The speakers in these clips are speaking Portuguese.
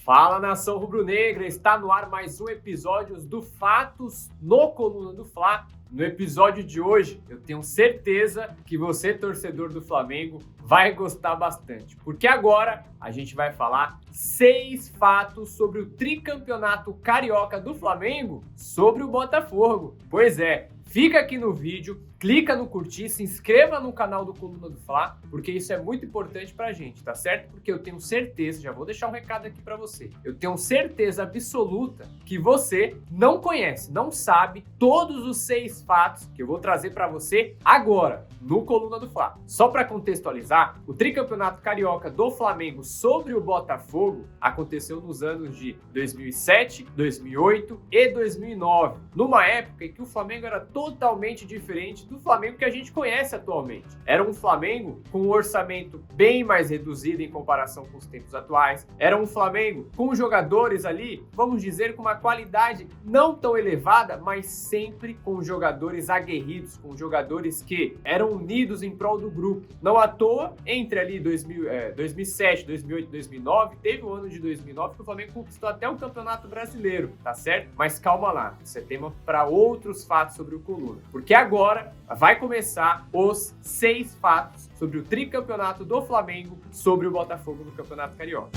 Fala, nação rubro-negra, está no ar mais um episódio do Fatos no Coluna do Fla. No episódio de hoje, eu tenho certeza que você, torcedor do Flamengo, vai gostar bastante, porque agora a gente vai falar 6 fatos sobre o tricampeonato carioca do Flamengo sobre o Botafogo. Pois é, fica aqui no vídeo, clica no curtir, se inscreva no canal do Coluna do Fla, porque isso é muito importante pra gente, tá certo? Porque eu tenho certeza, já vou deixar um recado aqui pra você, eu tenho certeza absoluta que você não conhece, não sabe todos os 6 fatos que eu vou trazer pra você agora, no Coluna do Fla. Só pra contextualizar, o tricampeonato carioca do Flamengo sobre o Botafogo aconteceu nos anos de 2007, 2008 e 2009, numa época em que o Flamengo era totalmente diferente do Flamengo que a gente conhece atualmente. Era um Flamengo com um orçamento bem mais reduzido em comparação com os tempos atuais. Era um Flamengo com jogadores ali, vamos dizer, com uma qualidade não tão elevada, mas sempre com jogadores aguerridos, com jogadores que eram unidos em prol do grupo. Não à toa, entre ali 2007, 2008 e 2009, teve o ano de 2009 que o Flamengo conquistou até o Campeonato Brasileiro, tá certo? Mas calma lá, isso é tema para outros fatos sobre o Coluna, porque agora vai começar os 6 fatos sobre o tricampeonato do Flamengo sobre o Botafogo no Campeonato Carioca.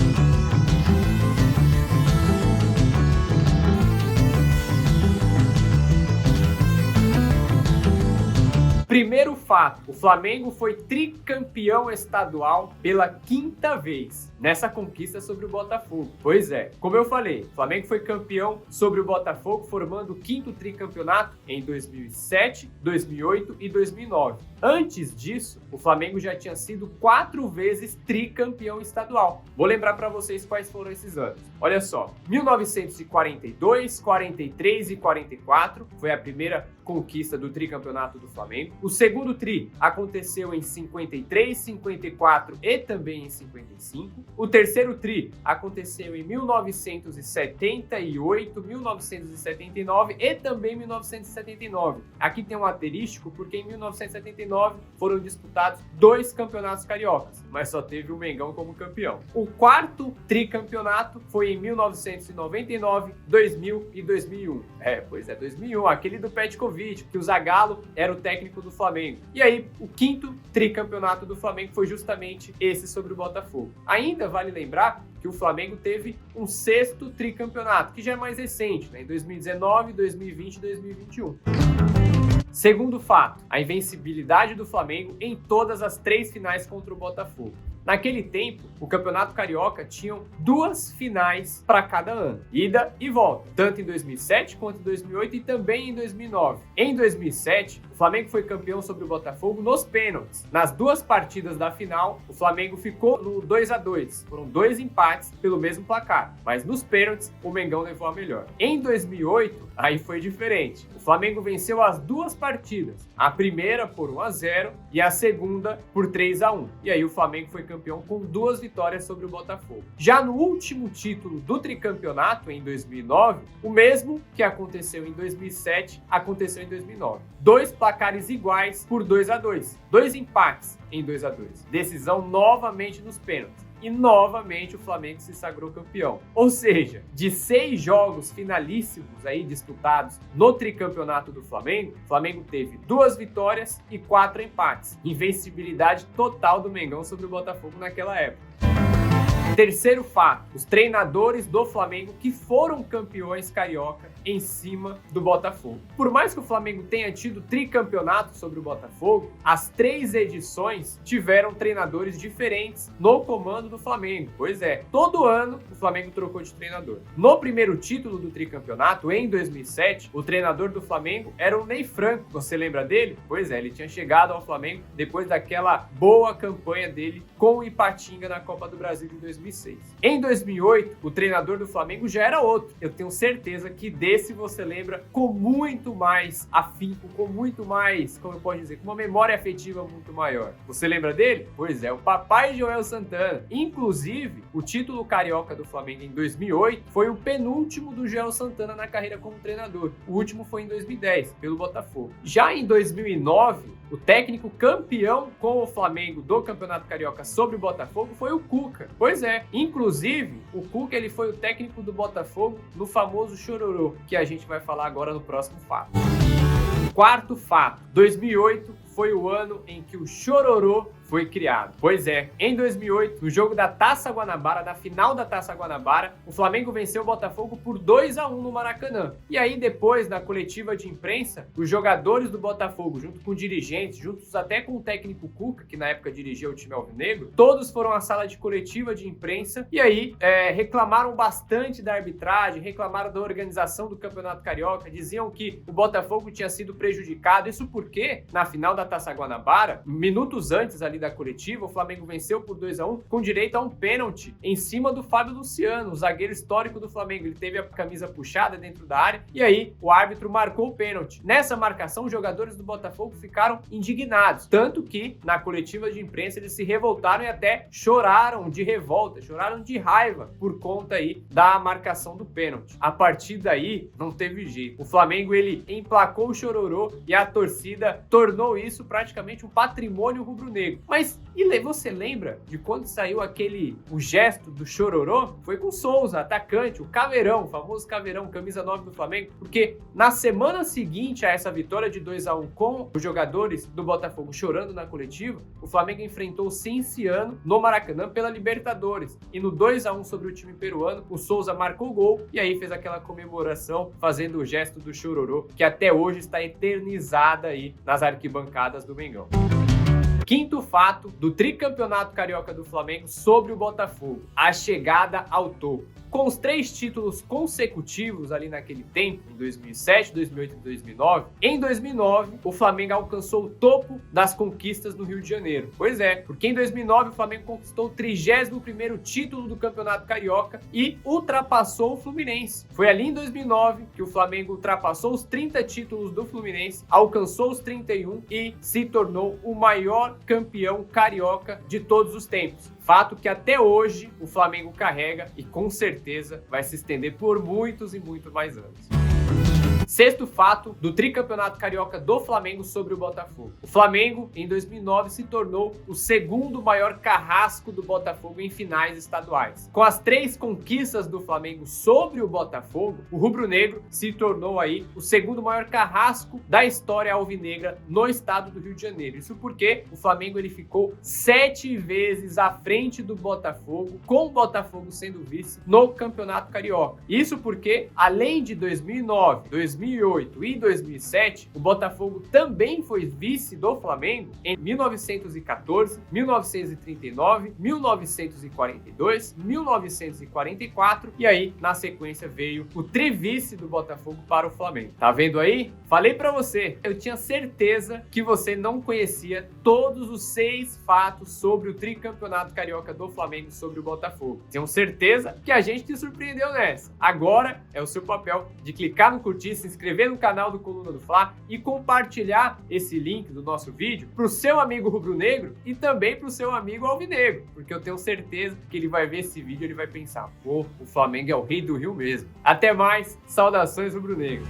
Primeiro fato, o Flamengo foi tricampeão estadual pela 5ª vez nessa conquista sobre o Botafogo. Pois é, como eu falei, o Flamengo foi campeão sobre o Botafogo, formando o 5º tricampeonato em 2007, 2008 e 2009. Antes disso, o Flamengo já tinha sido 4 vezes tricampeão estadual. Vou lembrar para vocês quais foram esses anos. Olha só, 1942, 43 e 44 foi a primeira conquista do tricampeonato do Flamengo. O segundo tri aconteceu em 53, 54 e também em 55. O terceiro tri aconteceu em 1978, 1979 e também 1979. Aqui tem um asterístico porque em 1979 foram disputados 2 campeonatos cariocas, mas só teve o Mengão como campeão. O quarto tricampeonato foi em 1999, 2000 e 2001. Pois é, 2001, aquele do Petkovic, que o Zagallo era o técnico do Flamengo. E aí, o 5º tricampeonato do Flamengo foi justamente esse sobre o Botafogo. Ainda vale lembrar que o Flamengo teve um 6º tricampeonato, que já é mais recente, né? Em 2019, 2020 e 2021. Segundo fato, a invencibilidade do Flamengo em todas as 3 finais contra o Botafogo. Naquele tempo, o Campeonato Carioca tinha 2 finais para cada ano, ida e volta, tanto em 2007 quanto em 2008 e também em 2009. Em 2007, o Flamengo foi campeão sobre o Botafogo nos pênaltis. Nas 2 partidas da final, o Flamengo ficou no 2-2. Foram 2 empates pelo mesmo placar, mas nos pênaltis, o Mengão levou a melhor. Em 2008, aí foi diferente. O Flamengo venceu as 2 partidas, a primeira por 1-0 e a segunda por 3-1. E aí o Flamengo foi campeão com 2 vitórias sobre o Botafogo. Já no último título do tricampeonato, em 2009, o mesmo que aconteceu em 2007, aconteceu em 2009. 2 placares iguais por 2-2. 2 empates em 2-2. Decisão novamente nos pênaltis. E novamente o Flamengo se sagrou campeão. Ou seja, de 6 jogos finalíssimos aí disputados no tricampeonato do Flamengo, o Flamengo teve 2 vitórias e 4 empates. Invencibilidade total do Mengão sobre o Botafogo naquela época. Terceiro fato, os treinadores do Flamengo que foram campeões carioca em cima do Botafogo. Por mais que o Flamengo tenha tido tricampeonato sobre o Botafogo, as 3 edições tiveram treinadores diferentes no comando do Flamengo. Pois é, todo ano o Flamengo trocou de treinador. No primeiro título do tricampeonato, em 2007, o treinador do Flamengo era o Ney Franco. Você lembra dele? Pois é, ele tinha chegado ao Flamengo depois daquela boa campanha dele com o Ipatinga na Copa do Brasil de 2006. Em 2008, o treinador do Flamengo já era outro. Eu tenho certeza que desse você lembra com muito mais afinco, com muito mais, como eu posso dizer, com uma memória afetiva muito maior. Você lembra dele? Pois é, o papai Joel Santana. Inclusive, o título carioca do Flamengo em 2008 foi o penúltimo do Joel Santana na carreira como treinador. O último foi em 2010, pelo Botafogo. Já em 2009, o técnico campeão com o Flamengo do Campeonato Carioca sobre o Botafogo foi o Cuca. Pois é, é, inclusive o Cuca ele foi o técnico do Botafogo no famoso chororô, que a gente vai falar agora no próximo fato. Quarto fato, 2008 foi o ano em que o chororô foi criado. Pois é, em 2008, no jogo da Taça Guanabara, da final da Taça Guanabara, o Flamengo venceu o Botafogo por 2-1 no Maracanã. E aí depois, na coletiva de imprensa, os jogadores do Botafogo, junto com dirigentes, juntos até com o técnico Cuca, que na época dirigia o time alvinegro, todos foram à sala de coletiva de imprensa e aí reclamaram bastante da arbitragem, reclamaram da organização do Campeonato Carioca, diziam que o Botafogo tinha sido prejudicado. Isso porque, na final da Taça Guanabara, minutos antes ali da coletiva, o Flamengo venceu por 2-1 com direito a um pênalti em cima do Fábio Luciano, o zagueiro histórico do Flamengo. Ele teve a camisa puxada dentro da área e aí o árbitro marcou o pênalti. Nessa marcação, os jogadores do Botafogo ficaram indignados, tanto que na coletiva de imprensa eles se revoltaram e até choraram de revolta, choraram de raiva por conta aí da marcação do pênalti. A partir daí, não teve jeito. O Flamengo ele emplacou o chororô e a torcida tornou isso praticamente um patrimônio rubro-negro. Mas e você lembra de quando saiu o gesto do chororô? Foi com o Souza, atacante, o Caveirão, o famoso Caveirão, camisa 9 do Flamengo, porque na semana seguinte a essa vitória de 2-1 com os jogadores do Botafogo chorando na coletiva, o Flamengo enfrentou o Cienciano no Maracanã pela Libertadores. E no 2-1 sobre o time peruano, o Souza marcou o gol e aí fez aquela comemoração fazendo o gesto do chororô, que até hoje está eternizada aí nas arquibancadas do Mengão. Quinto fato do tricampeonato carioca do Flamengo sobre o Botafogo: a chegada ao topo. Com os 3 títulos consecutivos ali naquele tempo, em 2007, 2008 e 2009, em 2009 o Flamengo alcançou o topo das conquistas no Rio de Janeiro. Pois é, porque em 2009 o Flamengo conquistou o 31º título do Campeonato Carioca e ultrapassou o Fluminense. Foi ali em 2009 que o Flamengo ultrapassou os 30 títulos do Fluminense, alcançou os 31 e se tornou o maior campeão carioca de todos os tempos. Fato que até hoje o Flamengo carrega e com certeza vai se estender por muitos e muito mais anos. Sexto fato do tricampeonato carioca do Flamengo sobre o Botafogo: o Flamengo, em 2009, se tornou o segundo maior carrasco do Botafogo em finais estaduais. Com as 3 conquistas do Flamengo sobre o Botafogo, o rubro-negro se tornou aí o segundo maior carrasco da história alvinegra no estado do Rio de Janeiro. Isso porque o Flamengo ele ficou 7 vezes à frente do Botafogo, com o Botafogo sendo vice no Campeonato Carioca. Isso porque, além de 2009, 2008 e 2007, o Botafogo também foi vice do Flamengo em 1914, 1939, 1942, 1944 e aí, na sequência, veio o trivice do Botafogo para o Flamengo. Tá vendo aí? Falei pra você, eu tinha certeza que você não conhecia todos os 6 fatos sobre o tricampeonato carioca do Flamengo sobre o Botafogo. Tenho certeza que a gente te surpreendeu nessa. Agora é o seu papel de clicar no curtir, se inscrever no canal do Coluna do Fla e compartilhar esse link do nosso vídeo pro seu amigo rubro-negro e também pro seu amigo alvinegro, porque eu tenho certeza que ele vai ver esse vídeo e ele vai pensar: pô, o Flamengo é o rei do Rio mesmo. Até mais, saudações rubro-negro.